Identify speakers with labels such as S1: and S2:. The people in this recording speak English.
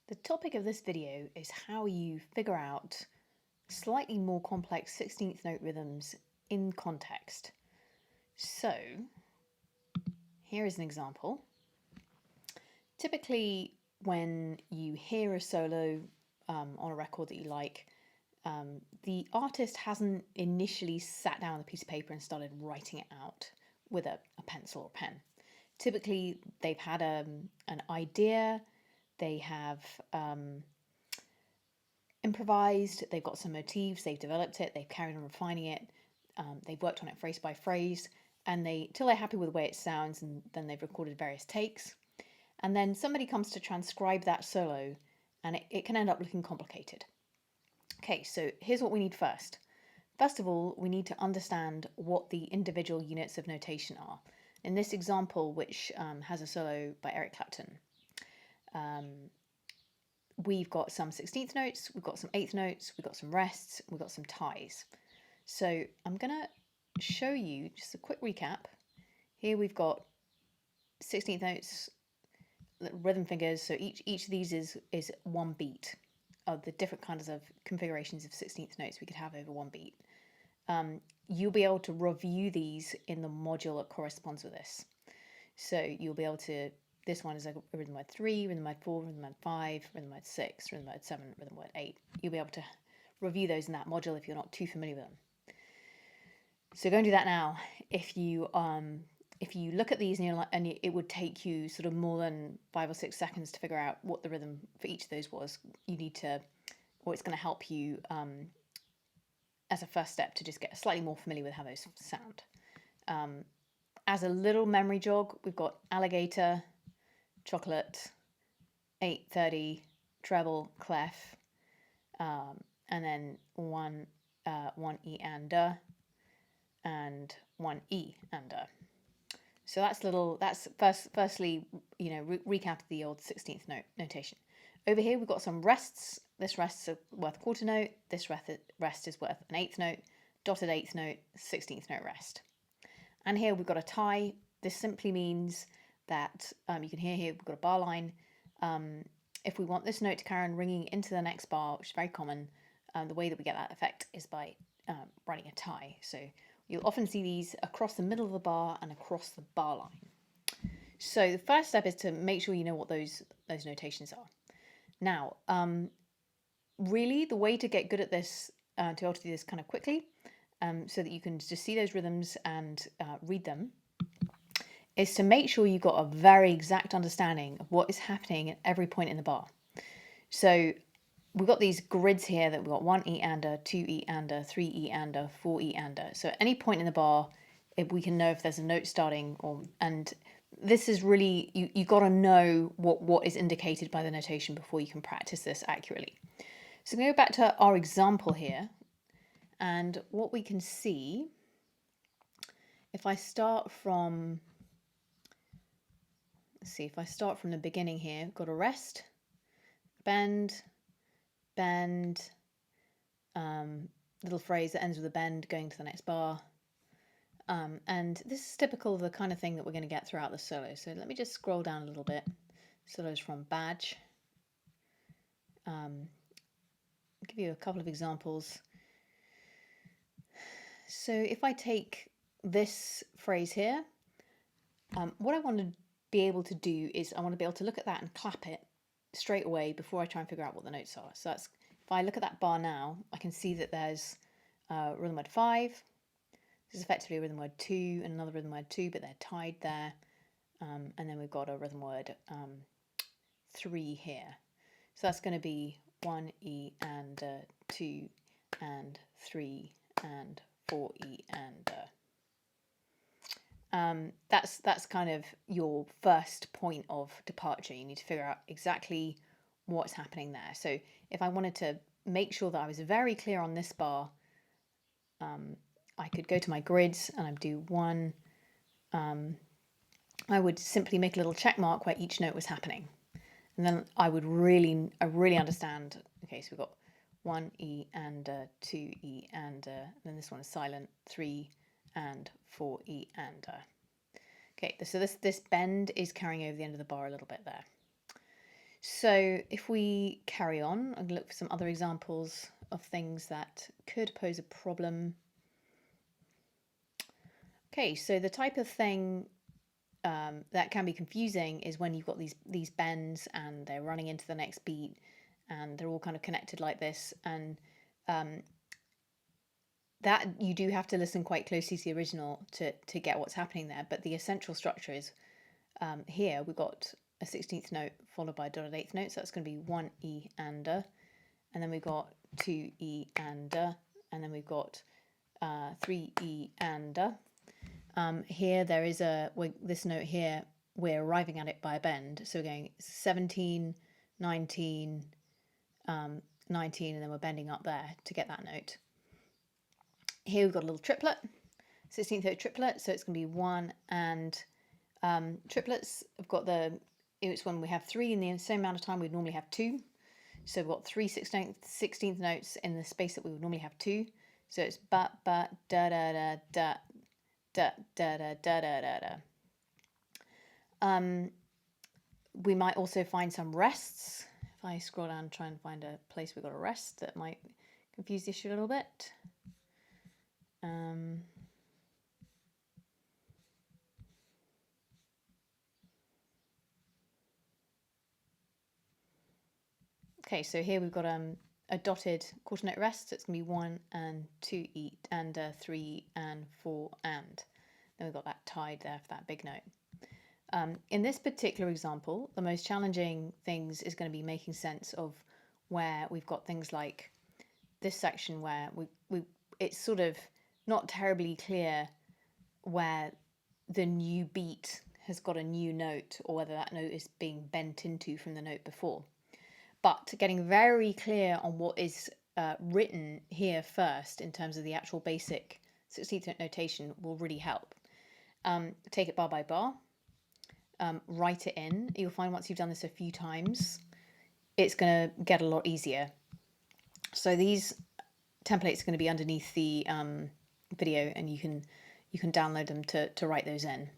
S1: The topic of this video is how you figure out slightly more complex 16th note rhythms in context. So, here is an example. Typically, when you hear a solo on a record that you like, the artist hasn't initially sat down on a piece of paper and started writing it out with a pencil or pen. Typically, they've had an idea, they have improvised, they've got some motifs, they've developed it, they've carried on refining it, they've worked on it phrase by phrase, and till they're happy with the way it sounds, and then they've recorded various takes. And then somebody comes to transcribe that solo, and it can end up looking complicated. Okay, so here's what we need first. First of all, we need to understand what the individual units of notation are. In this example, which has a solo by Eric Clapton, we've got some 16th notes, we've got some 8th notes, we've got some rests, we've got some ties. So I'm going to show you just a quick recap. Here we've got 16th notes, rhythm fingers, so each of these is one beat of the different kinds of configurations of 16th notes we could have over one beat. You'll be able to review these in the module that corresponds with this. So you'll be able to, this one is a rhythm word 3, rhythm word 4, rhythm word 5, rhythm word 6, rhythm word 7, rhythm word 8. You'll be able to review those in that module if you're not too familiar with them. So go and do that now. If you look at these and it would take you sort of more than 5 or 6 seconds to figure out what the rhythm for each of those was, you need to, or it's going to help you as a first step to just get slightly more familiar with how those sound. As a little memory jog, we've got alligator, chocolate, 8:30, treble, clef, and then one E and one E and So that's firstly, recap the old 16th note notation. Over here we've got some rests. This rest is worth a quarter note. This rest is worth an 8th note, dotted 8th note, 16th note rest. And here we've got a tie. This simply means that you can hear here we've got a bar line. If we want this note to carry on ringing into the next bar, which is very common, the way that we get that effect is by writing a tie. So you'll often see these across the middle of the bar and across the bar line. So the first step is to make sure you know what those notations are. Now, really the way to get good at this, to be able to do this kind of quickly, so that you can just see those rhythms and read them, is to make sure you've got a very exact understanding of what is happening at every point in the bar. So we've got these grids here that we've got 1 E and a, 2 E and a, 3 E and a, 4 E and a. So at any point in the bar, if we can know if there's a note starting, and this is really, you got to know what is indicated by the notation before you can practice this accurately. So go back to our example here, and what we can see, if I start from, the beginning here, I've got a rest, bend, little phrase that ends with a bend going to the next bar. And this is typical of the kind of thing that we're going to get throughout the solo. So let me just scroll down a little bit. Solos from Badge. I'll give you a couple of examples. So if I take this phrase here, what I want to be able to do is I want to be able to look at that and clap it straight away before I try and figure out what the notes are. So that's, if I look at that bar now, I can see that there's rhythm word 5. This is effectively a rhythm word 2 and another rhythm word 2, but they're tied there. And then we've got a rhythm word 3 here. So that's going to be 1 E and 2 and 3 and 4 E and that's kind of your first point of departure. You need to figure out exactly what's happening there. So if I wanted to make sure that I was very clear on this bar, I could go to my grids and I'd do one. I would simply make a little check mark where each note was happening. And then I really understand, okay, so we've got 1 E and 2 E and then this one is silent, 3 and 4 E and okay, so this bend is carrying over the end of the bar a little bit there. So if we carry on and look for some other examples of things that could pose a problem. Okay, so the type of thing that can be confusing is when you've got these bends and they're running into the next beat and they're all kind of connected like this, and that you do have to listen quite closely to the original to get what's happening there. But the essential structure is here we've got a 16th note followed by a dotted 8th note, so that's going to be 1 E and a, and then we've got 2 E and a, and then we've got 3 E and a. Here there is this note here, we're arriving at it by a bend, so we're going 17, 19, 19, and then we're bending up there to get that note. Here we've got a little triplet, 16th note triplet, so it's going to be 1 and triplets. I've got it's when we have 3 in the same amount of time we'd normally have 2. So we've got 3 16th notes in the space that we would normally have 2. So it's ba ba da da da da da da da da da da. We might also find some rests. If I scroll down and try and find a place we've got a rest, that might confuse the issue a little bit. Okay, so here we've got a dotted quarter note rest, so it's going to be 1 and 2 E and 3 and 4 and. Then we've got that tied there for that big note. In this particular example, the most challenging things is going to be making sense of where we've got things like this section where it's sort of not terribly clear where the new beat has got a new note or whether that note is being bent into from the note before. But getting very clear on what is written here first in terms of the actual basic 16th note notation will really help. Take it bar by bar, write it in. You'll find once you've done this a few times, it's going to get a lot easier. So these templates are going to be underneath the video, and you can download them to write those in.